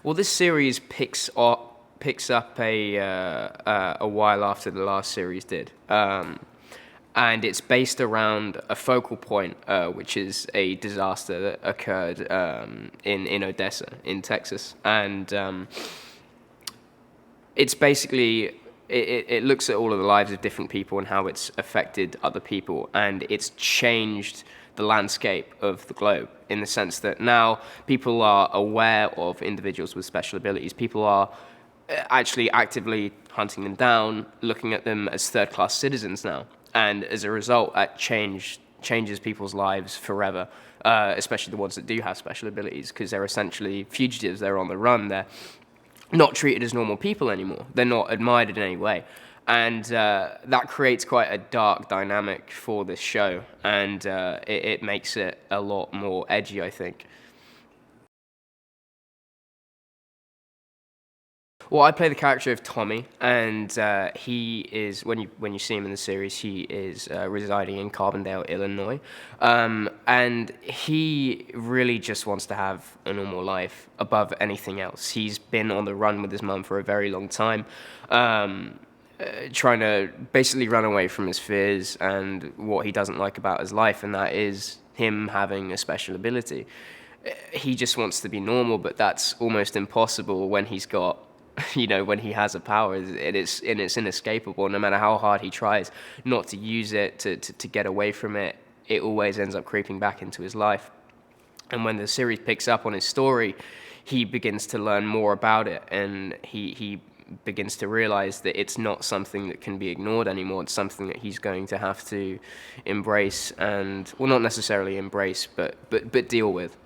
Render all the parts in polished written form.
Well, this series picks up a while after the last series did, and it's based around a focal point, which is a disaster that occurred in Odessa, in Texas, and it's basically it looks at all of the lives of different people and how it's affected other people, and it's changed the landscape of the globe in the sense that now people are aware of individuals with special abilities. People are actually actively hunting them down, looking at them as third-class citizens now, and as a result, that changes people's lives forever, especially the ones that do have special abilities, because they're essentially fugitives. They're on the run. They're not treated as normal people anymore. They're not admired in any way. And that creates quite a dark dynamic for this show, and it makes it a lot more edgy, I think. Well, I play the character of Tommy, and he is when you see him in the series, he is residing in Carbondale, Illinois, and he really just wants to have a normal life above anything else. He's been on the run with his mum for a very long time, trying to basically run away from his fears and what he doesn't like about his life, and that is him having a special ability. He just wants to be normal, but that's almost impossible when he's got when he has a power. It's inescapable. No matter how hard he tries not to use it, to get away from it, it always ends up creeping back into his life. And when the series picks up on his story, he begins to learn more about it, and he begins to realize that it's not something that can be ignored anymore. It's something that he's going to have to embrace, and, well, not necessarily embrace, but deal with.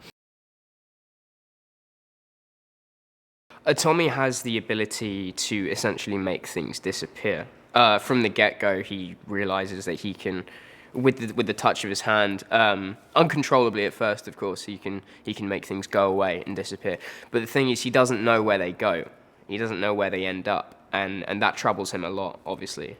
Tommy has the ability to essentially make things disappear. From the get-go, he realizes that he can, with the touch of his hand, uncontrollably at first, of course, he can make things go away and disappear. But the thing is, he doesn't know where they go. He doesn't know where they end up, and that troubles him a lot, obviously.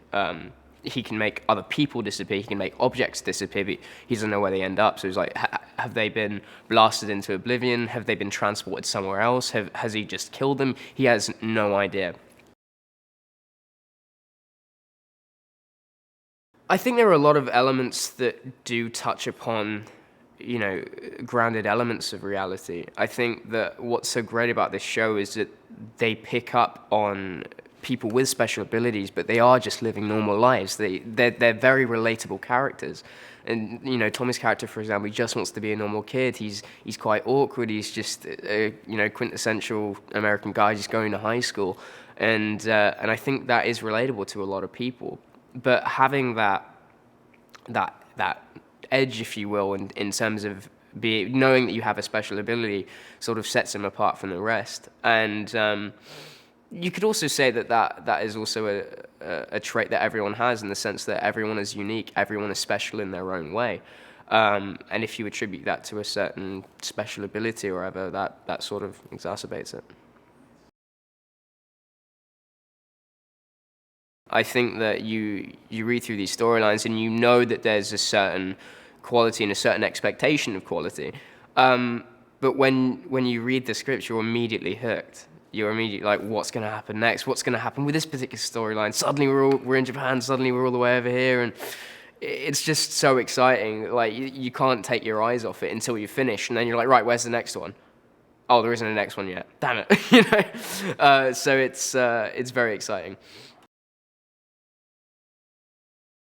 He can make other people disappear, he can make objects disappear, but he doesn't know where they end up. So he's like, have they been blasted into oblivion? Have they been transported somewhere else? Has he just killed them? He has no idea. I think there are a lot of elements that do touch upon, grounded elements of reality. I think that what's so great about this show is that they pick up on people with special abilities, but they are just living normal lives. They're very relatable characters. And, Tommy's character, for example, he just wants to be a normal kid. He's quite awkward. He's just a, quintessential American guy just going to high school. And I think that is relatable to a lot of people. But having that edge, if you will, in terms of knowing that you have a special ability, sort of sets him apart from the rest. And you could also say that is also a trait that everyone has, in the sense that everyone is unique, everyone is special in their own way. And if you attribute that to a certain special ability or whatever, that sort of exacerbates it. I think that you read through these storylines and you know that there's a certain quality and a certain expectation of quality. But when you read the script, you're immediately hooked. You're immediately like, what's going to happen next? What's going to happen with this particular storyline? Suddenly we're in Japan. Suddenly we're all the way over here, and it's just so exciting. Like you can't take your eyes off it until you finish, and then you're like, right, where's the next one? Oh, there isn't a next one yet. Damn it, So it's very exciting.